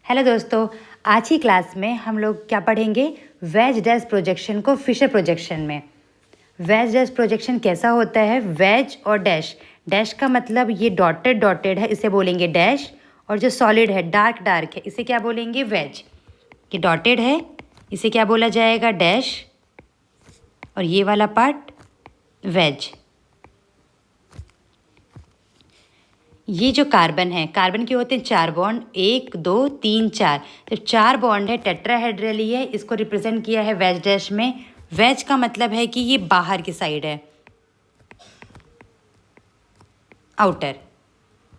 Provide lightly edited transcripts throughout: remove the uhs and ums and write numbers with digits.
Hello दोस्तों, आज की क्लास में हम लोग क्या पढ़ेंगे? वेज डैश प्रोजेक्शन को फिशर प्रोजेक्शन में। वेज डैश प्रोजेक्शन कैसा होता है? वेज और डैश, डैश का मतलब ये डॉटेड डॉटेड है, इसे बोलेंगे डैश। और जो सॉलिड है, डार्क डार्क है, इसे क्या बोलेंगे? वेज। ये डॉटेड है, इसे क्या बोला जाएगा? डैश। और ये वाला पार्ट वेज। ये जो कार्बन है, कार्बन के होते हैं 4 बॉन्ड, 1 2 3 4। जब 4 बॉन्ड है, टेट्राहेड्रली है, इसको रिप्रेजेंट किया है वेज डैश में। वेज का मतलब है कि ये बाहर की साइड है, आउटर,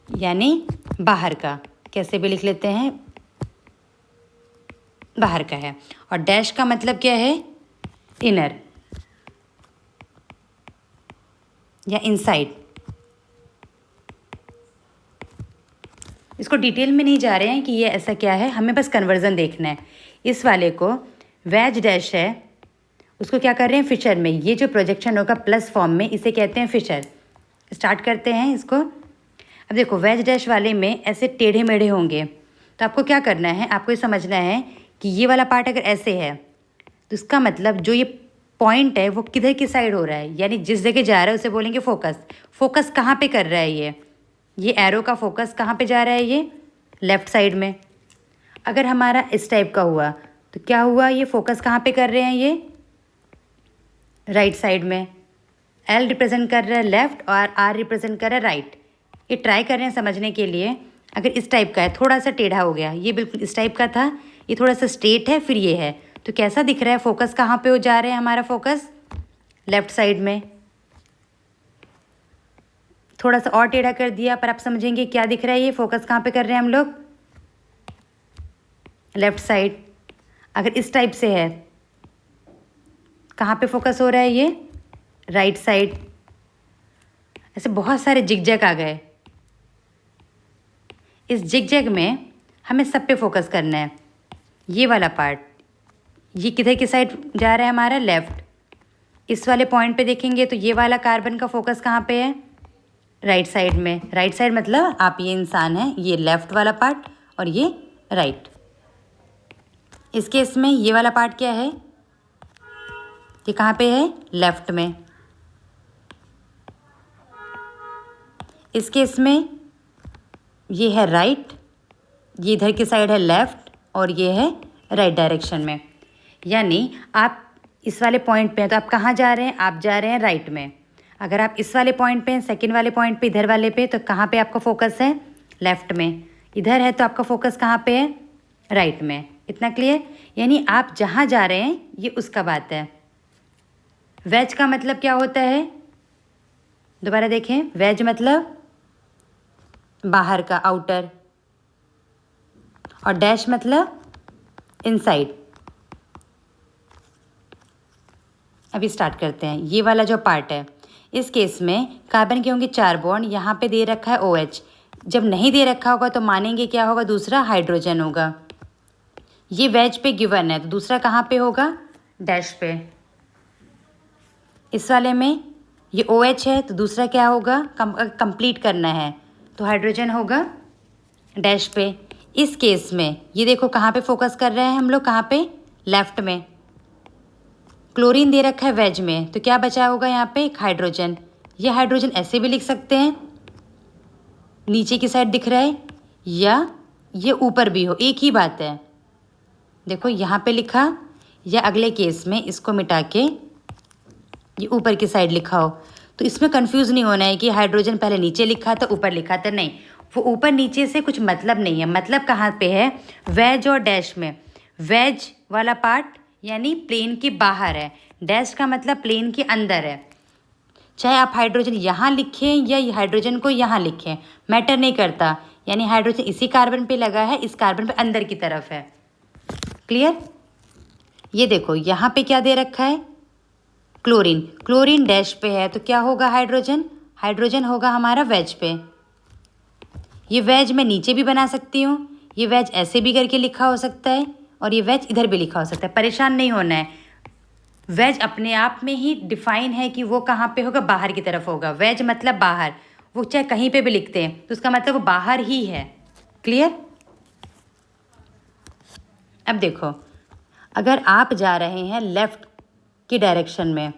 यानी बाहर का। कैसे भी लिख लेते हैं, बाहर का है। और डैश का मतलब क्या है? इनर या इनसाइड। इसको डिटेल में नहीं जा रहे हैं कि ये ऐसा क्या है, हमें बस कन्वर्जन देखना है। इस वाले को वेज डैश है, उसको क्या कर रहे हैं? फिशर में। ये जो प्रोजेक्शन होगा प्लस फॉर्म में, इसे कहते हैं फिशर। स्टार्ट करते हैं इसको। अब देखो, वेज डैश वाले में ऐसे टेढ़े मेढ़े होंगे, तो आपको क्या करना है? आपको ये समझना है कि ये वाला पार्ट अगर ऐसे है तो इसका मतलब जो ये पॉइंट है वो किधर की साइड हो रहा है, यानी जिस जगह जा रहा है उसे बोलेंगे फोकस। फोकस कहाँ पे कर रहा है? ये एरो का फोकस कहाँ पे जा रहा है? ये लेफ़्ट साइड में। अगर हमारा इस टाइप का हुआ तो क्या हुआ? ये फोकस कहाँ पे कर रहे हैं? ये राइट साइड में। एल रिप्रेजेंट कर रहा है लेफ़्ट और आर रिप्रेजेंट कर रहा है राइट। ये ट्राई कर रहे हैं समझने के लिए। अगर इस टाइप का है, थोड़ा सा टेढ़ा हो गया, ये बिल्कुल इस टाइप का था, ये थोड़ा सा स्ट्रेट है, फिर ये है, तो कैसा दिख रहा है? फोकस कहाँ पे हो जा रहे हैं? हमारा फोकस लेफ़्ट साइड में। थोड़ा सा और टेढ़ा कर दिया, पर आप समझेंगे क्या दिख रहा है। ये फोकस कहाँ पे कर रहे हैं हम लोग? Left side. अगर इस टाइप से है, कहाँ पे फोकस हो रहा है? ये राइट साइड। ऐसे बहुत सारे जिगजैग आ गए। इस जिगजैग में हमें सब पे फोकस करना है। ये वाला पार्ट, ये किधर की साइड जा रहा है? हमारा लेफ़्ट। इस वाले पॉइंट पे देखेंगे तो ये वाला कार्बन का फोकस कहाँ पे है? राइट साइड में। राइट साइड मतलब आप ये इंसान हैं, ये लेफ़्ट वाला पार्ट और ये राइट। इस केस में ये वाला पार्ट क्या है? ये कहाँ पे है? लेफ़्ट में। इस केस में ये है राइट, ये इधर की साइड है लेफ़्ट, और ये है राइट डायरेक्शन में। यानी आप इस वाले पॉइंट पे हैं तो आप कहाँ जा रहे हैं? आप जा रहे हैं राइट में। अगर आप इस वाले पॉइंट पे हैं, सेकंड वाले पॉइंट पे, इधर वाले पे, तो कहाँ पे आपका फोकस है? लेफ़्ट में। इधर है तो आपका फोकस कहाँ पे है? राइट में। इतना क्लियर? यानी आप जहाँ जा रहे हैं ये उसका बात है। वेज का मतलब क्या होता है? दोबारा देखें, वेज मतलब बाहर का, आउटर। और डैश मतलब इनसाइड। अभी स्टार्ट करते हैं। ये वाला जो पार्ट है, इस केस में कार्बन के होंगे 4 बॉन्ड, यहाँ पे दे रखा है OH। जब नहीं दे रखा होगा तो मानेंगे क्या होगा? दूसरा हाइड्रोजन होगा। ये वेज पे गिवन है तो दूसरा कहाँ पे होगा? डैश पे। इस वाले में ये OH है तो दूसरा क्या होगा? कंप्लीट करना है तो हाइड्रोजन होगा डैश पे। इस केस में ये देखो कहाँ पे फोकस कर रहे हैं हम लोग? कहाँ पे? लेफ़्ट में। क्लोरीन दे रखा है वेज में, तो क्या बचा होगा यहाँ पे? एक हाइड्रोजन। ये हाइड्रोजन ऐसे भी लिख सकते हैं, नीचे की साइड दिख रहा है, या ये ऊपर भी हो, एक ही बात है। देखो यहाँ पे लिखा, या अगले केस में इसको मिटा के ये ऊपर की साइड लिखा हो, तो इसमें कंफ्यूज नहीं होना है कि हाइड्रोजन पहले नीचे लिखा था ऊपर लिखा था। नहीं, वो ऊपर नीचे से कुछ मतलब नहीं है। मतलब कहाँ पे है? वेज और डैश में। वेज वाला पार्ट यानी प्लेन के बाहर है, डैश का मतलब प्लेन के अंदर है। चाहे आप हाइड्रोजन यहाँ लिखें या हाइड्रोजन को यहाँ लिखें, मैटर नहीं करता। यानी हाइड्रोजन इसी कार्बन पे लगा है, इस कार्बन पे अंदर की तरफ है। क्लियर? ये देखो यहाँ पे क्या दे रखा है? क्लोरीन। क्लोरीन डैश पे है तो क्या होगा? हाइड्रोजन। हाइड्रोजन होगा हमारा वेज पे। ये वेज मैं नीचे भी बना सकती हूँ, ये वेज ऐसे भी करके लिखा हो सकता है, और ये वेज इधर भी लिखा हो सकता है। परेशान नहीं होना है। वेज अपने आप में ही डिफाइन है कि वो कहाँ पे होगा? बाहर की तरफ होगा। वेज मतलब बाहर, वो चाहे कहीं पे भी लिखते हैं तो उसका मतलब वो बाहर ही है। क्लियर? अब देखो, अगर आप जा रहे हैं लेफ़्ट की डायरेक्शन में,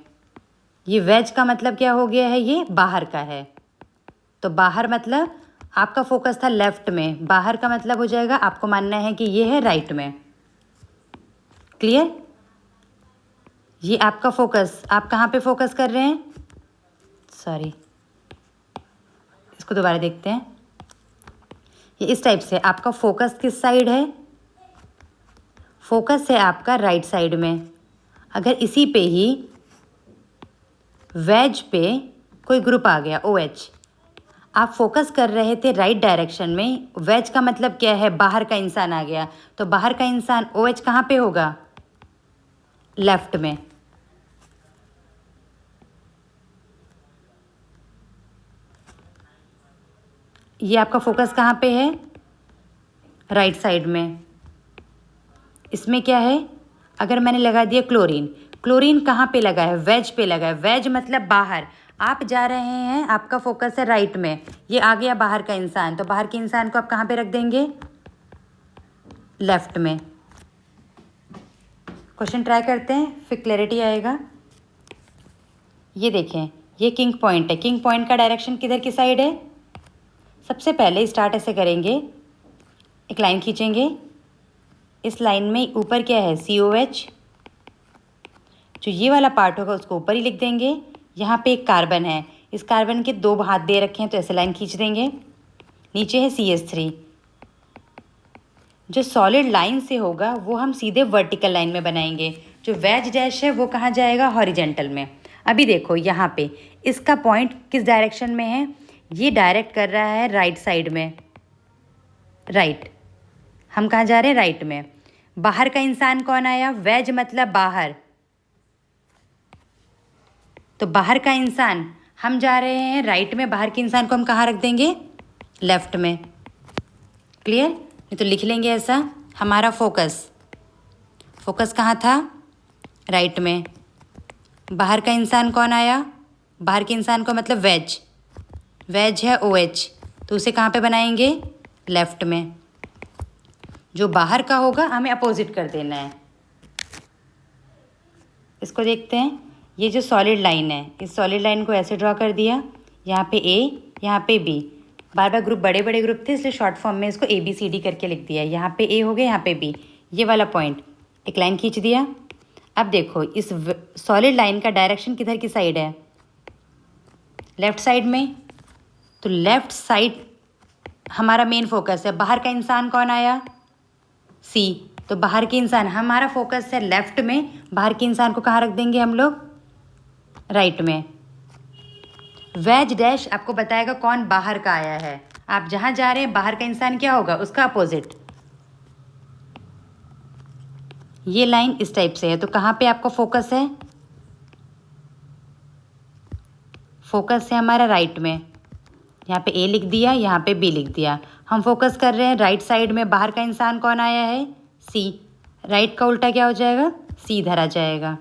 ये वेज का मतलब क्या हो गया है, ये बाहर का है। तो बाहर मतलब आपका फोकस था लेफ़्ट में, बाहर का मतलब हो जाएगा आपको मानना है कि ये है राइट में। क्लियर? ये आपका फोकस, आप कहाँ पे फोकस कर रहे हैं? सॉरी, इसको दोबारा देखते हैं। ये इस टाइप से आपका फोकस किस साइड है? फोकस है आपका राइट साइड में। अगर इसी पे ही वेज पे कोई ग्रुप आ गया OH, आप फोकस कर रहे थे राइट डायरेक्शन में, वेज का मतलब क्या है, बाहर का इंसान आ गया, तो बाहर का इंसान OH कहाँ पे होगा? लेफ्ट में। ये आपका फोकस कहाँ पे है? राइट साइड में। इसमें क्या है, अगर मैंने लगा दिया क्लोरीन, क्लोरीन कहाँ पे लगा है? वेज पे लगा है। वेज मतलब बाहर, आप जा रहे हैं, आपका फोकस है राइट में, ये आ गया बाहर का इंसान, तो बाहर के इंसान को आप कहाँ पे रख देंगे? लेफ्ट में। क्वेश्चन ट्राई करते हैं, फिर क्लैरिटी आएगा। ये देखें, ये किंग पॉइंट है। किंग पॉइंट का डायरेक्शन किधर की साइड है? सबसे पहले स्टार्ट ऐसे करेंगे, एक लाइन खींचेंगे, इस लाइन में ऊपर क्या है? COH। जो ये वाला पार्ट होगा उसको ऊपर ही लिख देंगे। यहाँ पे एक कार्बन है, इस कार्बन के 2 हाथ दे रखे हैं, तो ऐसे लाइन खींच देंगे। नीचे है CH3। जो सॉलिड लाइन से होगा वो हम सीधे वर्टिकल लाइन में बनाएंगे। जो वेज डैश है वो कहाँ जाएगा? हॉरिजेंटल में। अभी देखो यहाँ पे इसका पॉइंट किस डायरेक्शन में है? ये डायरेक्ट कर रहा है राइट साइड में, राइट। हम कहाँ जा रहे हैं? राइट में। बाहर का इंसान कौन आया? वेज मतलब बाहर, तो बाहर का इंसान, हम जा रहे हैं राइट में, बाहर के इंसान को हम कहाँ रख देंगे? लेफ्ट में। क्लियर? नहीं तो लिख लेंगे ऐसा, हमारा फोकस कहाँ था? राइट में। बाहर का इंसान कौन आया? बाहर के इंसान को मतलब वेज है OH, तो उसे कहाँ पे बनाएंगे? लेफ्ट में। जो बाहर का होगा हमें अपोजिट कर देना है। इसको देखते हैं, ये जो सॉलिड लाइन है, इस सॉलिड लाइन को ऐसे ड्रॉ कर दिया, यहाँ पे A, यहाँ पे B। बार बार ग्रुप बड़े बड़े ग्रुप थे, इसलिए शॉर्ट फॉर्म में इसको ABCD करके लिख दिया। यहाँ पे A हो गया, यहाँ पे B, ये वाला पॉइंट, एक लाइन खींच दिया। अब देखो, इस सॉलिड लाइन का डायरेक्शन किधर की साइड है? लेफ्ट साइड में। तो लेफ्ट साइड हमारा मेन फोकस है। बाहर का इंसान कौन आया? C। तो बाहर के इंसान, हमारा फोकस है लेफ्ट में, बाहर के इंसान को कहाँ रख देंगे हम लोग? राइट में। वेज डैश आपको बताएगा कौन बाहर का आया है। आप जहाँ जा रहे हैं बाहर का इंसान क्या होगा? उसका अपोजिट। ये लाइन इस टाइप से है, तो कहाँ पे आपका फोकस है? फोकस है हमारा राइट में। यहाँ पे A लिख दिया, यहाँ पे B लिख दिया। हम फोकस कर रहे हैं राइट साइड में, बाहर का इंसान कौन आया है? C। राइट का उल्टा क्या हो जाएगा? C इधर आ जाएगा।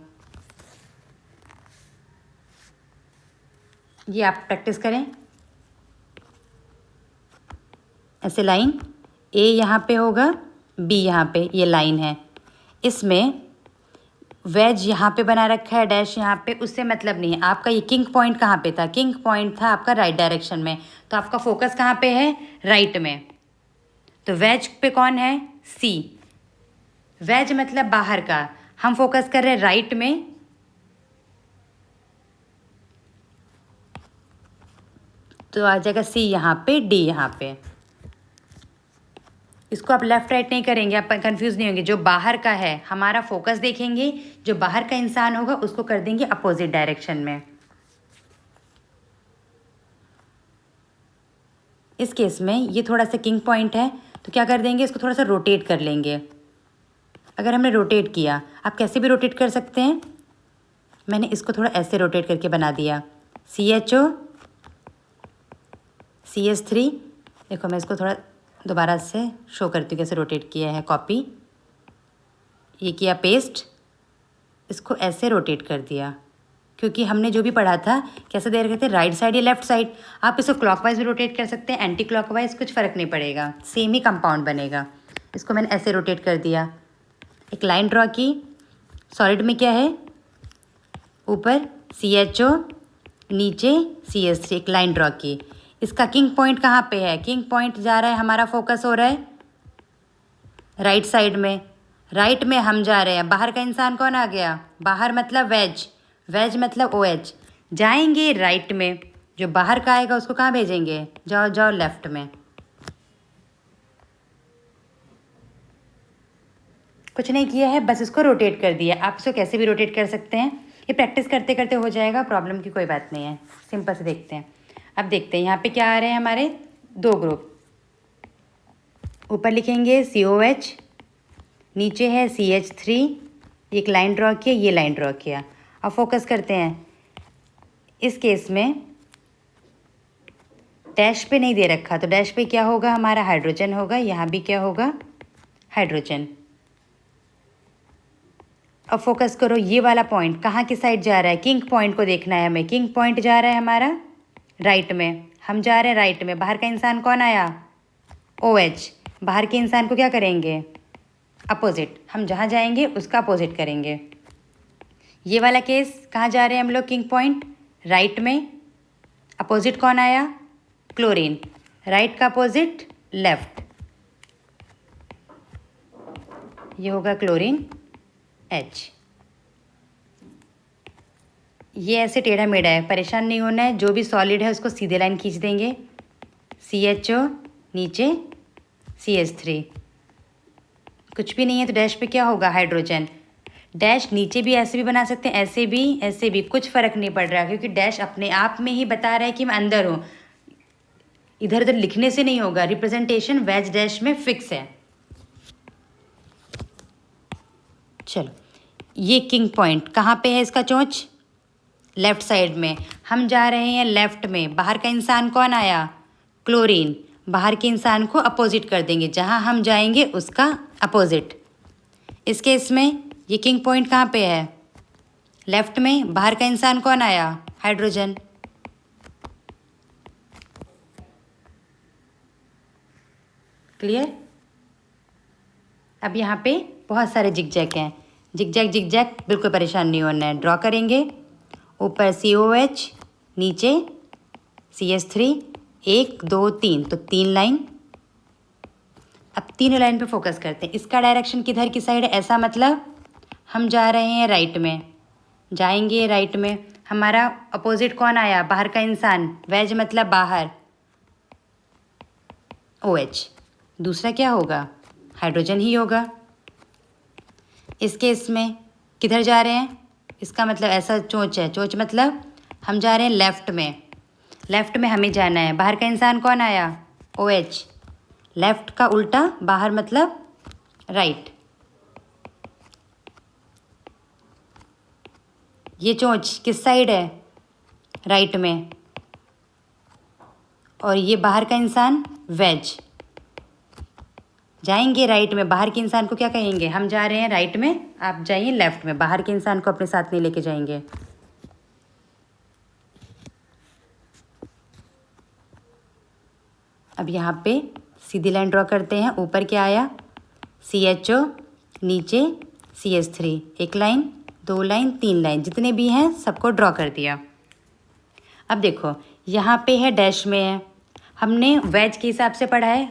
ये आप प्रैक्टिस करें। ऐसे लाइन, A यहाँ पे होगा, B यहाँ पे, ये लाइन है। इसमें वेज यहाँ पे बना रखा है, डैश यहाँ पे, उससे मतलब नहीं है। आपका ये किंग पॉइंट कहाँ पे था? किंग पॉइंट था आपका राइट डायरेक्शन में, तो आपका फोकस कहाँ पे है? राइट में। तो वेज पे कौन है? C। वेज मतलब बाहर का, हम फोकस कर रहे हैं राइट में, तो आ जाएगा C यहाँ पे, D यहाँ पे। इसको आप लेफ्ट राइट नहीं करेंगे, आप कंफ्यूज नहीं होंगे। जो बाहर का है हमारा फोकस देखेंगे, जो बाहर का इंसान होगा उसको कर देंगे अपोजिट डायरेक्शन में। इस केस में ये थोड़ा सा किंग पॉइंट है, तो क्या कर देंगे, इसको थोड़ा सा रोटेट कर लेंगे। अगर हमने रोटेट किया, आप कैसे भी रोटेट कर सकते हैं, मैंने इसको थोड़ा ऐसे रोटेट करके बना दिया। CHO CH3। देखो मैं इसको थोड़ा दोबारा से शो करती हूँ कैसे रोटेट किया है। कॉपी, ये किया पेस्ट, इसको ऐसे रोटेट कर दिया, क्योंकि हमने जो भी पढ़ा था कैसे दे रखे थे, राइट साइड या लेफ्ट साइड। आप इसको क्लॉकवाइज भी रोटेट कर सकते हैं, एंटी क्लॉकवाइज, कुछ फ़र्क नहीं पड़ेगा, सेम ही कंपाउंड बनेगा। इसको मैंने ऐसे रोटेट कर दिया। एक लाइन ड्रॉ की। सॉलिड में क्या है, ऊपर CHO, नीचे CS3, एक लाइन ड्रॉ की। इसका किंग पॉइंट कहाँ पे है, किंग पॉइंट जा रहा है, हमारा फोकस हो रहा है राइट साइड में। राइट में हम जा रहे हैं, बाहर का इंसान कौन आ गया, बाहर मतलब वेज, वेज मतलब OH। जाएंगे राइट में, जो बाहर का आएगा उसको कहाँ भेजेंगे, जाओ जाओ लेफ्ट में। कुछ नहीं किया है, बस इसको रोटेट कर दिया। आप इसको कैसे भी रोटेट कर सकते हैं, ये प्रैक्टिस करते करते हो जाएगा, प्रॉब्लम की कोई बात नहीं है। सिंपल से देखते हैं। अब देखते हैं यहाँ पे क्या आ रहे हैं हमारे 2 ग्रुप। ऊपर लिखेंगे COH, नीचे है CH3, एक लाइन ड्रॉ किया, ये लाइन ड्रॉ किया। अब फोकस करते हैं। इस केस में डैश पे नहीं दे रखा, तो डैश पे क्या होगा, हमारा हाइड्रोजन होगा। यहाँ भी क्या होगा, हाइड्रोजन। अब फोकस करो, ये वाला पॉइंट कहाँ की साइड जा रहा है, किंग पॉइंट को देखना है हमें। किंग पॉइंट जा रहा है हमारा राइट में, हम जा रहे हैं राइट में। बाहर का इंसान कौन आया, OH। बाहर के इंसान को क्या करेंगे, अपोजिट। हम जहाँ जाएंगे उसका अपोजिट करेंगे। ये वाला केस कहाँ जा रहे हैं हम लोग, किंग पॉइंट राइट में। अपोजिट कौन आया, क्लोरीन। राइट का अपोजिट लेफ्ट, ये होगा क्लोरीन H। ये ऐसे टेढ़ा मेढ़ा है, परेशान नहीं होना है। जो भी सॉलिड है उसको सीधे लाइन खींच देंगे। CHO, नीचे CH3, कुछ भी नहीं है तो डैश पे क्या होगा, हाइड्रोजन। डैश नीचे भी ऐसे भी बना सकते हैं, ऐसे भी कुछ फ़र्क नहीं पड़ रहा, क्योंकि डैश अपने आप में ही बता रहा है कि मैं अंदर हूँ। इधर उधर लिखने से नहीं होगा, रिप्रेजेंटेशन वेज डैश में फिक्स है। चलो, ये किंग पॉइंट कहाँ पे है, इसका चोंच लेफ्ट साइड में। हम जा रहे हैं लेफ्ट में। बाहर का इंसान कौन आया, क्लोरीन। बाहर के इंसान को अपोजिट कर देंगे, जहाँ हम जाएंगे उसका अपोजिट। इस केस में ये किंग पॉइंट कहाँ पे है, लेफ्ट में। बाहर का इंसान कौन आया, हाइड्रोजन। क्लियर। अब यहाँ पे बहुत सारे जिगजैग हैं, जिगजैग बिल्कुल परेशान नहीं होना है। ड्रॉ करेंगे, ऊपर COH, नीचे CH3, 1 2 3, तो 3 लाइन। अब तीनों लाइन पे फोकस करते हैं। इसका डायरेक्शन किधर की साइड है, ऐसा मतलब हम जा रहे हैं राइट में, जाएंगे राइट में। हमारा अपोजिट कौन आया, बाहर का इंसान, वेज मतलब बाहर, OH। दूसरा क्या होगा, हाइड्रोजन ही होगा। इस केस में किधर जा रहे हैं, इसका मतलब ऐसा चोंच है, चोंच मतलब हम जा रहे हैं लेफ्ट में। लेफ्ट में हमें जाना है। बाहर का इंसान कौन आया, OH। लेफ्ट का उल्टा, बाहर मतलब राइट। ये चोंच किस साइड है, राइट में। और ये बाहर का इंसान वेज, जाएंगे राइट में। बाहर के इंसान को क्या कहेंगे, हम जा रहे हैं राइट में, आप जाइए लेफ्ट में। बाहर के इंसान को अपने साथ नहीं लेके जाएंगे। अब यहाँ पे सीधी लाइन ड्रॉ करते हैं। ऊपर क्या आया, CHO, नीचे CH3, 1 लाइन 2 लाइन 3 लाइन, जितने भी हैं सबको ड्रॉ कर दिया। अब देखो यहाँ पे है, डैश में है। हमने वेज के हिसाब से पढ़ा है,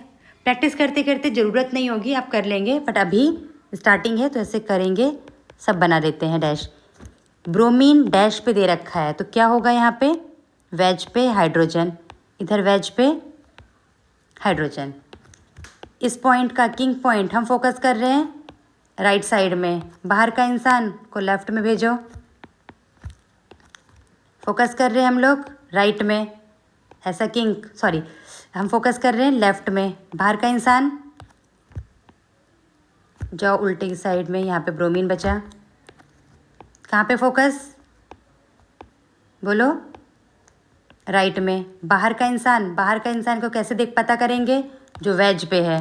प्रैक्टिस करते करते ज़रूरत नहीं होगी, आप कर लेंगे, बट अभी स्टार्टिंग है तो ऐसे करेंगे। सब बना लेते हैं डैश। ब्रोमीन डैश पे दे रखा है, तो क्या होगा यहाँ पे, वेज पे हाइड्रोजन, इधर वेज पे हाइड्रोजन। इस पॉइंट का किंग पॉइंट हम फोकस कर रहे हैं राइट साइड में। बाहर का इंसान को लेफ्ट में भेजो। फोकस कर रहे हैं हम लोग राइट में, ऐसा हम फोकस कर रहे हैं लेफ्ट में। बाहर का इंसान जाओ उल्टे की साइड में, यहाँ पे ब्रोमीन बचा। कहाँ पे फोकस, बोलो, राइट में। बाहर का इंसान को कैसे पता करेंगे, जो वेज पे है।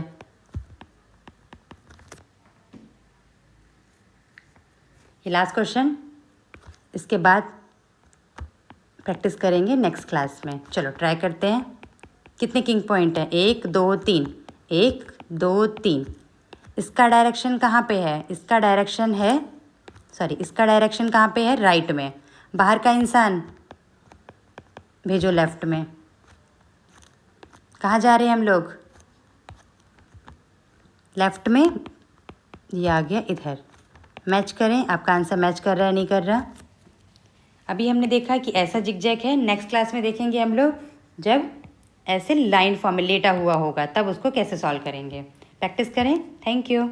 ये लास्ट क्वेश्चन, इसके बाद प्रैक्टिस करेंगे नेक्स्ट क्लास में। चलो ट्राई करते हैं। कितने किंग पॉइंट हैं, 1 2 3, 1 2 3, इसका डायरेक्शन कहाँ पे है? इसका डायरेक्शन है, सॉरी, इसका डायरेक्शन कहाँ पे है? राइट में। बाहर का इंसान भेजो लेफ्ट में। कहाँ जा रहे हैं हम लोग? लेफ्ट में। ये आ गया इधर। मैच करें, आपका आंसर मैच कर रहा है नहीं कर रहा? अभी हमने देखा कि ऐसा जिगजैग है। नेक्स्ट क्लास में देखेंगे हम लोग जब ऐसे लाइन फॉर्म में लेटा हुआ होगा तब उसको कैसे सॉल्व करेंगे। प्रैक्टिस करें। Thank you.